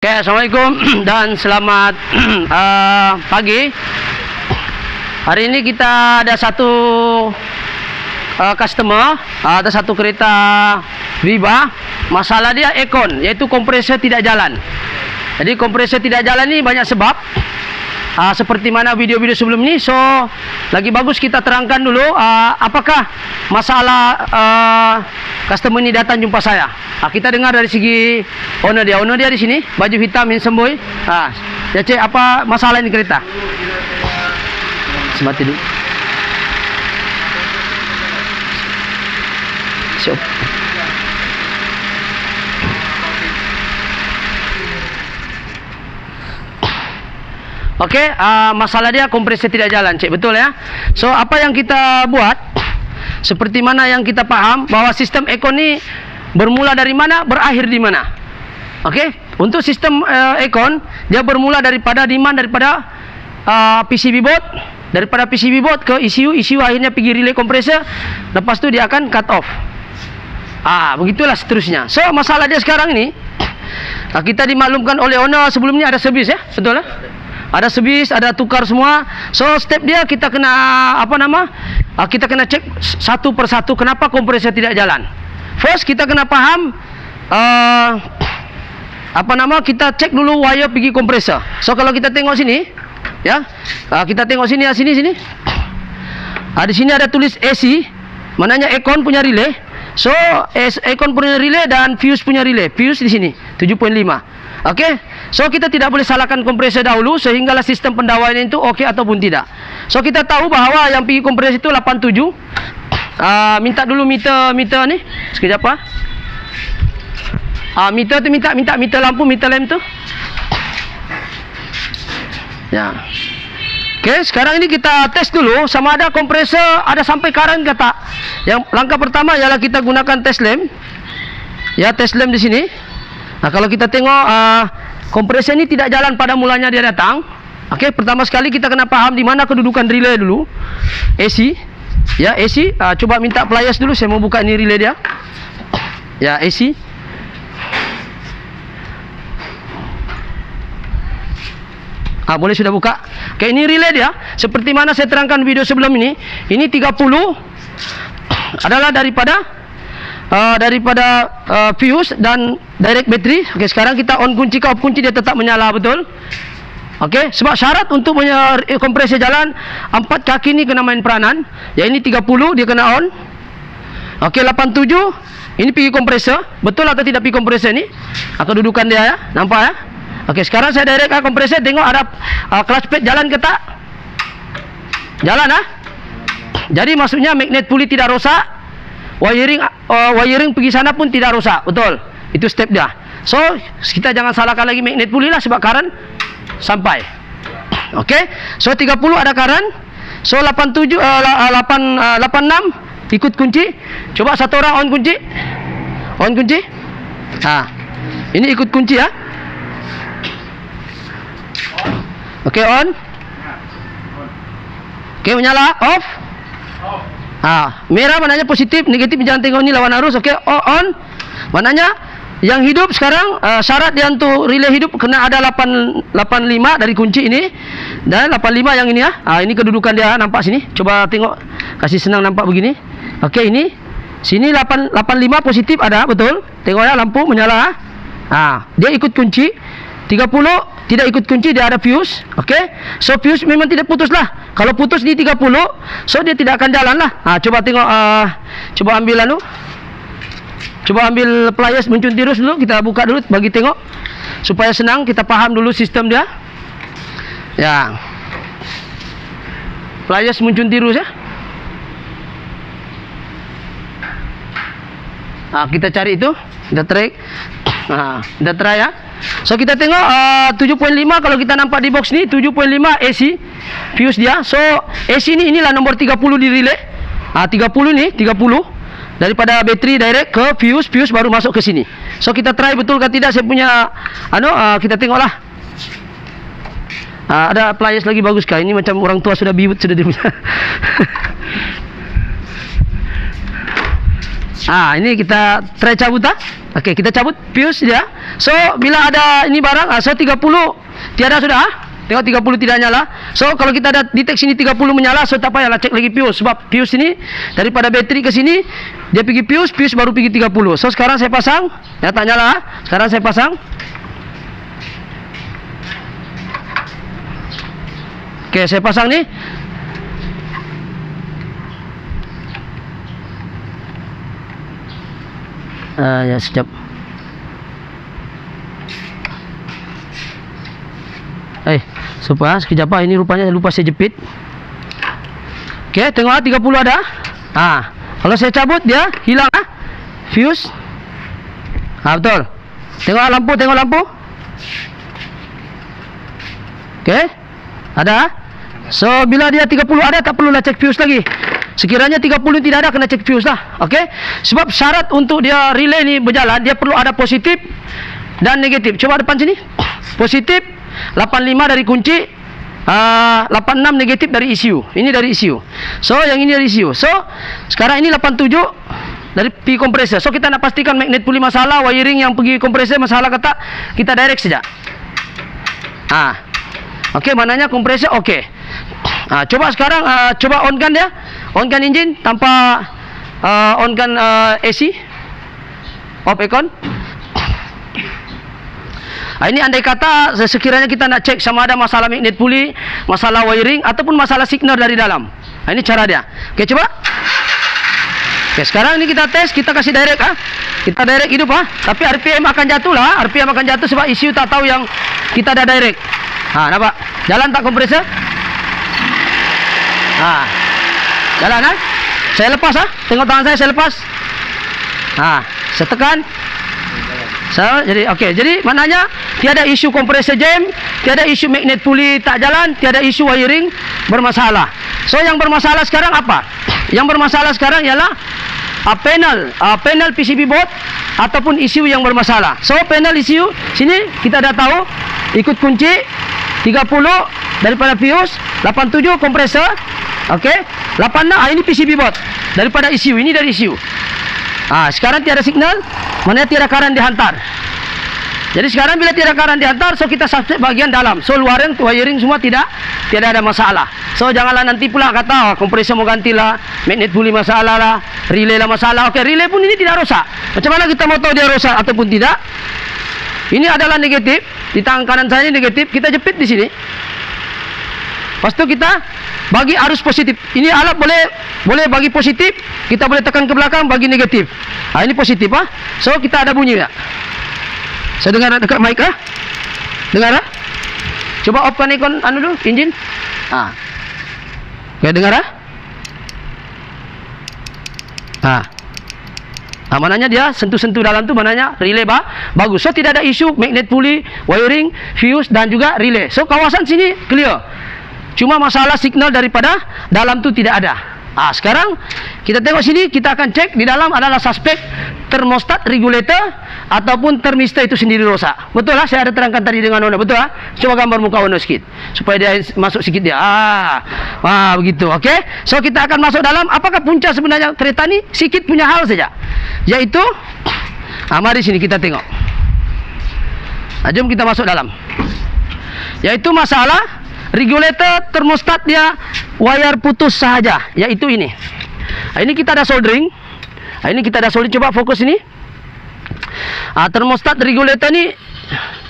Oke, assalamualaikum dan selamat pagi. Hari ini kita ada satu customer, ada satu kereta Viva. Masalah dia aircon, yaitu kompresor tidak jalan. Jadi kompresor tidak jalan ini banyak sebab. Seperti mana video-video sebelum ini. So, lagi bagus kita terangkan dulu apakah masalah customer ini datang jumpa saya. Kita dengar dari segi owner dia. Owner dia di sini, baju hitam, handsome boy. Dia cek apa masalah ini kereta. Semati dulu. So. Oke, masalah dia kompresor tidak jalan, cek, betul ya. So, apa yang kita buat, seperti mana yang kita paham, bahwa sistem aircon ini bermula dari mana, berakhir di mana. Oke, untuk sistem aircon, dia bermula daripada demand daripada PCB board, daripada PCB board ke ECU akhirnya pergi relay kompresor, lepas tu dia akan cut off. Begitulah seterusnya. So, masalah dia sekarang ini, kita dimaklumkan oleh owner sebelumnya ada servis ya, betul ya? Ada servis, ada tukar semua. So, step dia kita kena kita kena cek satu persatu kenapa kompresor tidak jalan. First, kita kena paham kita cek dulu wire pergi kompresor. So, kalau kita tengok sini ya, kita tengok sini ya, sini. Di sini ada tulis AC, maknanya aircon punya relay. So, aircon punya relay dan fuse punya relay. Fuse di sini 7.5. Okey, so kita tidak boleh salahkan kompresor dahulu sehinggalah sistem pendawaian itu okey ataupun tidak. So, kita tahu bahawa yang pergi kompresor itu 87. Minta dulu meter ni. Sekejap meter tu minta meter lampu, meter lem tu. Ya. Okey, sekarang ini kita test dulu sama ada kompresor ada sampai current ke tak. Yang langkah pertama ialah kita gunakan test lem. Ya, test lem di sini. Kalau kita tengok kompresor ini tidak jalan pada mulanya dia datang. Okey, pertama sekali kita kena faham di mana kedudukan relay dulu. AC. Ya, AC. Coba minta pliers dulu, saya mau buka ini relay dia. Ya, AC. Boleh sudah buka. Okey, ini relay dia. Seperti mana saya terangkan video sebelum ini. Ini 30 adalah daripada fuse dan direct battery. Okey, sekarang kita on kunci ke off kunci dia tetap menyala, betul? Okey, sebab syarat untuk kompresor jalan 4 kaki ni kena main peranan. Ya, ini 30 dia kena on. Okey, 87 ini pergi kompresor. Betul atau tidak pergi kompresor ni? Kedudukan dia ya, nampak ya? Okey, sekarang saya direct kompresor, tengok ada clutch plate jalan ke tak? Jalan Jadi maksudnya magnet pulley tidak rosak. Wiring pergi sana pun tidak rosak, betul? Itu step dia. So, kita jangan salahkan lagi magnet pulley lah sebab current sampai. Okey. So, 30 ada current. So, 86 ikut kunci. Coba satu orang on kunci. On kunci. Ini ikut kunci ya. Okey, on. Okey, menyala, off. Merah maknanya positif, negatif jangan tengok ni lawan arus. Okey, on. Maknanya yang hidup sekarang syarat dia untuk relay hidup kena ada 85 dari kunci ini dan 85 yang ini ya. Ini kedudukan dia, nampak sini. Coba tengok, kasih senang nampak begini. Okey, ini sini 85 positif ada, betul? Tengok ya, lampu menyala. Dia ikut kunci. 30 tidak ikut kunci, dia ada fuse. Okey. So, fuse memang tidak putus lah. Kalau putus di 30, so dia tidak akan jalan lah. Coba tengok, coba ambil coba ambil pliers muncul tirus dulu, kita buka dulu bagi tengok supaya senang kita paham dulu sistem dia. Ya. Pliers muncul tirus ya. Kita cari itu, kita track. Kita try ya. So, kita tengok 7.5 kalau kita nampak di box ni 7.5 AC fuse dia. So, AC ni inilah nombor 30 di relay. 30 ni, 30 daripada bateri direct ke fuse baru masuk ke sini. So, kita try betul ke tidak saya punya kita tengoklah. Ada pliers lagi bagus kah? Ini macam orang tua sudah biwut sudah dia punya. Ini kita try cabut ah. Okey, kita cabut fuse dia. So bila ada ini barang, so 30 tiada sudah. Tengok 30 tidak nyala. So kalau kita ada detect sini 30 menyala, so tak payahlah cek lagi fuse, sebab fuse ini daripada bateri ke sini dia pergi fuse baru pergi 30. So sekarang saya pasang, ya tak nyala. Sekarang saya pasang. Okey, saya pasang ni. Ya sekejap. Sekejap apa? Ini rupanya lupa saya jepit. Okey, tengok 30 ada. Kalau saya cabut dia hilang fuse. Betul. Tengok lampu. Okey. Ada. So bila dia 30 ada, tak perlulah cek fuse lagi. Sekiranya 30 tidak ada, kena cek fuse lah. Okey. Sebab syarat untuk dia relay ni berjalan, dia perlu ada positif dan negatif. Coba depan sini. Positif 85 dari kunci, 86 negatif dari ECU. Ini dari ECU. So yang ini dari ECU. So sekarang ini 87 dari pi kompresor. So kita nak pastikan magnet puli masalah, wiring yang pergi kompresor masalah kata, kita direct saja. Okey, mananya kompresor okey. Coba sekarang coba onkan dia. Onkan enjin tanpa onkan AC. Off aircon. Ini andai kata sekiranya kita nak cek sama ada masalah magnet puli, masalah wiring ataupun masalah signal dari dalam. Ini cara dia. Okey, coba. Okey, sekarang ini kita tes, kita kasih direct Kita direct hidup tapi RPM akan jatuh lah. RPM akan jatuh sebab ECU tak tahu yang kita ada direct. Nampak? Jalan tak kompresor? Jalan Saya lepas Tengok tangan saya lepas. Saya tekan. Jadi okey, jadi maknanya tiada isu kompresor jam, tiada isu magnet puli tak jalan, tiada isu wiring bermasalah. So yang bermasalah sekarang apa? Yang bermasalah sekarang ialah panel PCB board ataupun ECU yang bermasalah. So panel ECU sini kita dah tahu, ikut kunci 30 daripada fuse, 87 kompresor, okey, 86 ini PCB board daripada ECU, ini dari ECU. Sekarang tiada signal, mana tiada current dihantar. Jadi sekarang bila tiada current dihantar, so kita substitute bagian dalam. So luaran, wiring semua tidak ada masalah. So janganlah nanti pula kata kompresor mau gantilah, magnet puli masalah lah, relay lah masalah. Okey, relay pun ini tidak rosak. Macam mana kita mau tahu dia rosak ataupun tidak? Ini adalah negatif, di tangan kanan saya ini negatif, kita jepit di sini. Lepas tu kita bagi arus positif. Ini alat boleh bagi positif, kita boleh tekan ke belakang bagi negatif. Ini positif So kita ada bunyi tak? Saya dengar dekat mic Dengar Coba offkan ikon dulu, enjin. Okey, dengar mananya dia sentuh-sentuh dalam tu, mananya relay bagus. So tidak ada isu magnet puli, wiring, fuse dan juga relay. So kawasan sini clear. Cuma masalah signal daripada dalam tu tidak ada. Sekarang kita tengok sini, kita akan cek di dalam adalah suspek termostat regulator ataupun termistor itu sendiri rosak. Betul saya ada terangkan tadi dengan Ono, betul Coba gambar muka Ono sikit supaya dia masuk sikit dia. Begitu. Okey. So kita akan masuk dalam. Apakah punca sebenarnya kereta ni? Sikit punya hal saja. Yaitu mari sini kita tengok. Jom kita masuk dalam. Yaitu masalah regulator termostat dia wire putus sahaja, yaitu ini. Ini kita ada soldering. Coba fokus ini. Termostat regulator ni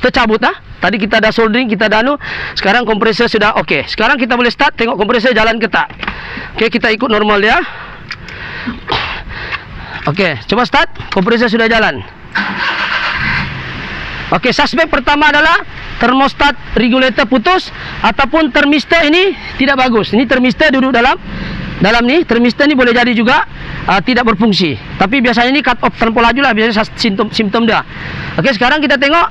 tercabut Tadi kita ada soldering, kita ada sekarang kompresor sudah okey. Sekarang kita boleh start, tengok kompresor jalan ke tak. Okey, kita ikut normal dia. Okey, coba start, kompresor sudah jalan. Okey, suspek pertama adalah termostat regulator putus ataupun termistor ini tidak bagus. Ini termistor duduk dalam ni. Termistor ni boleh jadi juga tidak berfungsi. Tapi biasanya ini cut off terlampau laju lah, biasanya simptom dia. Okey, sekarang kita tengok.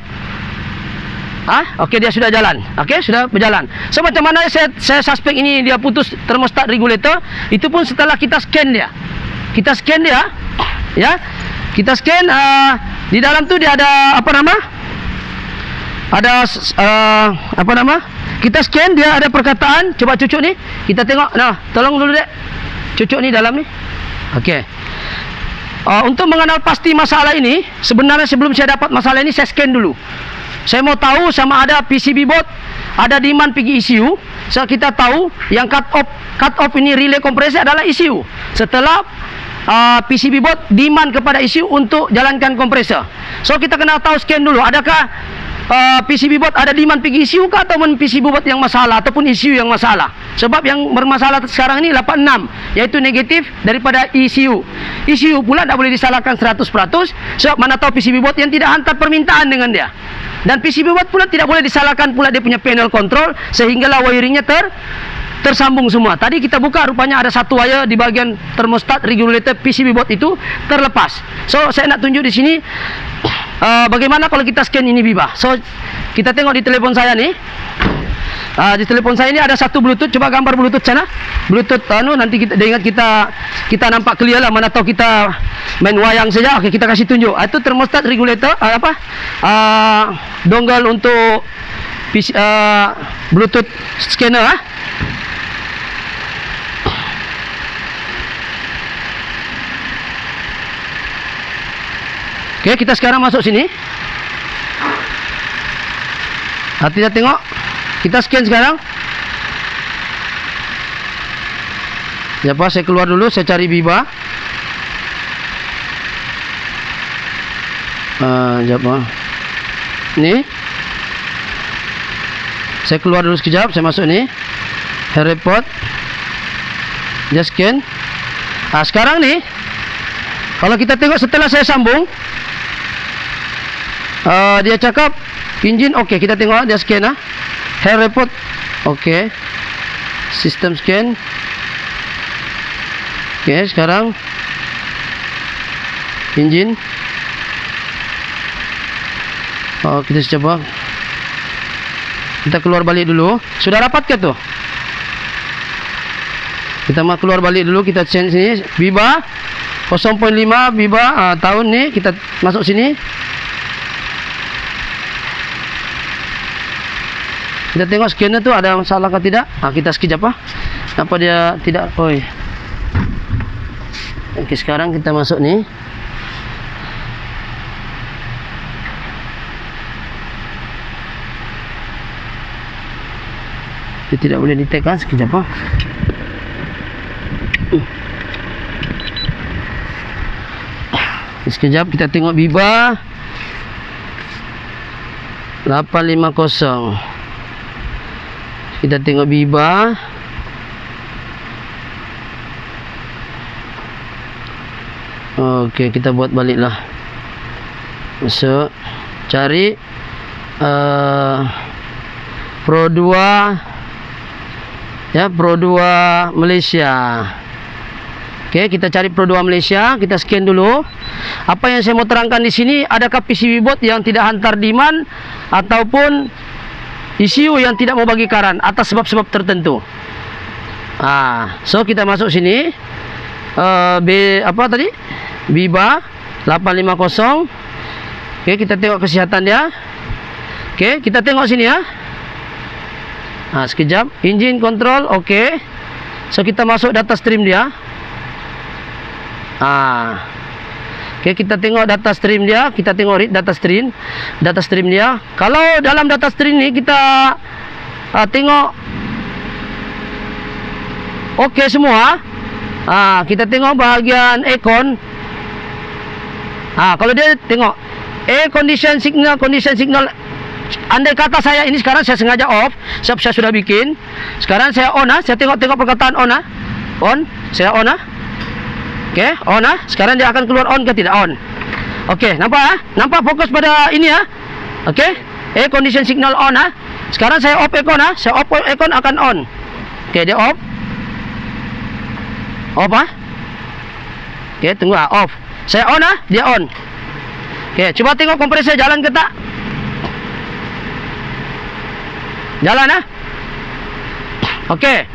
Okey, dia sudah jalan. Okey, sudah berjalan. So macam mana saya suspek ini dia putus termostat regulator, itu pun setelah kita scan dia. Kita scan dia, ya. Kita scan di dalam tu dia ada kita scan dia ada perkataan. Coba cucuk ni, kita tengok. Tolong dulu dek, cucuk ni dalam ni. Okey. Untuk mengenal pasti masalah ini, sebenarnya sebelum saya dapat masalah ini, saya scan dulu. Saya mau tahu sama ada PCB board, ada demand pergi ECU. So kita tahu yang cut off ini relay kompresor adalah ECU. Setelah PCB board demand kepada ECU untuk jalankan kompresor. So kita kena tahu scan dulu, adakah PCB board ada demand pergi ECU kah atau PCB board yang masalah ataupun ECU yang masalah. Sebab yang bermasalah sekarang ini 86, yaitu negatif daripada ECU. ECU pula tidak boleh disalahkan 100%. Sebab mana tahu PCB board yang tidak hantar permintaan dengan dia. Dan PCB board pula tidak boleh disalahkan pula dia punya panel control, sehinggalah wiringnya tersambung semua. Tadi kita buka, rupanya ada satu wire di bagian thermostat regulator PCB board itu terlepas. So saya nak tunjuk di sini bagaimana kalau kita scan ini Biba. So kita tengok di telepon saya nih. Di telepon saya ini ada satu Bluetooth. Coba gambar Bluetooth sana. Bluetooth nanti kita ingat kita nampak clear lah, mana tahu kita main wayang saja. Oke, kita kasih tunjuk. Itu thermostat regulator dongle untuk Bluetooth scanner. Oke, kita sekarang masuk sini. Kita tengok. Kita scan sekarang. Siapa? Saya keluar dulu. Saya cari Biba. Siapa? Ini. Saya keluar dulu sekejap. Saya masuk ni. Hair report. Dia scan. Sekarang ni, kalau kita tengok setelah saya sambung, dia cakap engine okey. Kita tengok dia scan hair report okey. System scan. Okey, sekarang engine. Kita coba. Kita keluar balik dulu. Sudah rapat ke tu? Kita mau keluar balik dulu. Kita change sini Biba 0.5 Biba tahun ni. Kita masuk sini. Kita tengok scanner tu ada masalah ke tidak. Kita sekejap kenapa dia tidak. Okey, sekarang kita masuk ni. Dia tidak boleh detect kan. Sekejap sekejap kita tengok Biba 850. Kita tengok Biba. Okey, kita buat baliklah. Masuk. Cari Pro 2 Pro 2 Malaysia. Okey, kita cari Pro 2 Malaysia. Kita scan dulu. Apa yang saya mau terangkan di sini, adakah PCB board yang tidak hantar demand ataupun ECU yang tidak mau bagi karan atas sebab-sebab tertentu. So kita masuk sini. Biba 850. Okey, kita tengok kesihatan dia. Okey, kita tengok sini sekejap. Engine control okey. So kita masuk data stream dia. Okey, kita tengok data stream dia. Kita tengok read data stream dia. Kalau dalam data stream ni kita tengok okey semua. Kita tengok bahagian aircon. Kalau dia tengok air condition signal. Andai kata saya ini sekarang saya sengaja off, sebab saya sudah bikin. Sekarang saya on saya tengok perkataan on on. Saya on okey, on Sekarang dia akan keluar on ke tidak on. Okey, nampak nampak fokus pada ini okey, air condition signal on Sekarang saya off aircon saya off aircon akan on. Okey, dia off. Off okey, tunggu off. Saya on dia on. Okey, cuba tengok kompresor jalan ke tak? Jalan okey.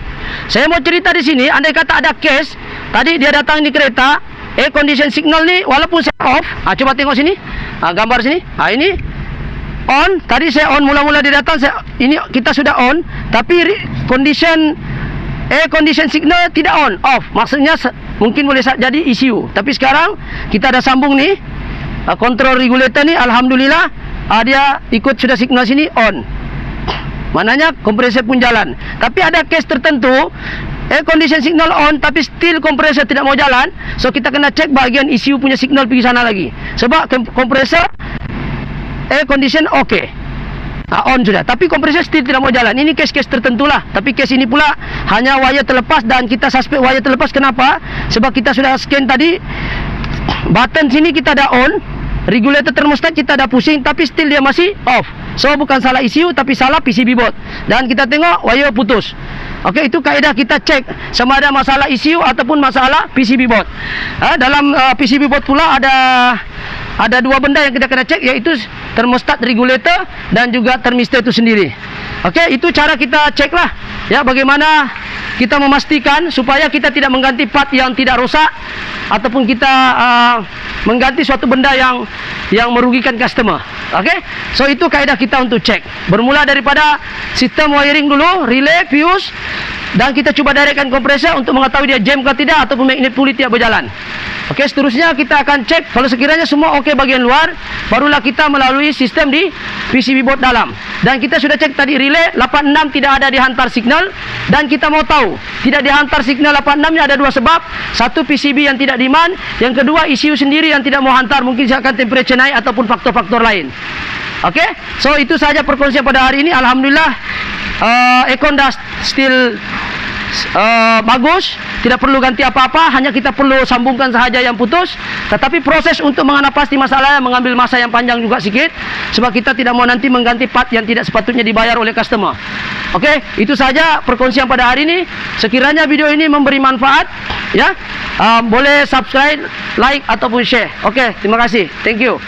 Saya mau cerita di sini, andai kata ada case tadi dia datang di kereta, air condition signal ni walaupun saya off, coba tengok sini, gambar sini, ini on. Tadi saya on, mula-mula dia datang, ini kita sudah on, tapi air condition signal tidak on, off. Maksudnya mungkin boleh jadi ECU. Tapi sekarang kita ada sambung nih, control regulator ni, alhamdulillah dia ikut sudah signal sini on. Maknanya kompresor pun jalan. Tapi ada case tertentu air condition signal on tapi still kompresor tidak mau jalan. So kita kena cek bahagian ECU punya signal pergi sana lagi. Sebab kompresor air condition okey, on sudah, tapi kompresor still tidak mau jalan. Ini case-case tertentu lah. Tapi case ini pula hanya wire terlepas dan kita suspek wire terlepas. Kenapa? Sebab kita sudah scan tadi, button sini kita ada on, regulator termostat kita dah pusing, tapi still dia masih off. So bukan salah ECU tapi salah PCB board. Dan kita tengok wire putus. Okey, itu kaedah kita cek sama ada masalah ECU ataupun masalah PCB board. Dalam PCB board pula ada dua benda yang kita kena cek, iaitu termostat regulator dan juga termistor itu sendiri. Okey, itu cara kita cek lah. Ya, bagaimana kita memastikan supaya kita tidak mengganti part yang tidak rosak ataupun kita mengganti suatu benda yang merugikan customer. Okey, so itu kaedah kita untuk cek. Bermula daripada sistem wiring dulu, relay, fuse, dan kita cuba directkan kompresor untuk mengetahui dia jam ke tidak ataupun magnet pulih tidak berjalan. Okey, seterusnya kita akan cek kalau sekiranya semua okey bagian luar, barulah kita melalui sistem di PCB board dalam. Dan kita sudah cek tadi relay 86 tidak ada dihantar signal, dan kita mau tahu tidak dihantar signal 86 ni ada dua sebab. Satu, PCB yang tidak demand, yang kedua ECU sendiri yang tidak mau hantar, mungkin disebabkan temperature naik ataupun faktor-faktor lain. Okey, so itu saja perkongsian pada hari ini. Alhamdulillah aircon dah still bagus, tidak perlu ganti apa-apa, hanya kita perlu sambungkan sahaja yang putus. Tetapi proses untuk mengatasi masalahnya mengambil masa yang panjang juga sikit, sebab kita tidak mau nanti mengganti part yang tidak sepatutnya dibayar oleh customer. Okey, itu saja perkongsian pada hari ini. Sekiranya video ini memberi manfaat, ya, boleh subscribe, like ataupun share. Okey, terima kasih. Thank you.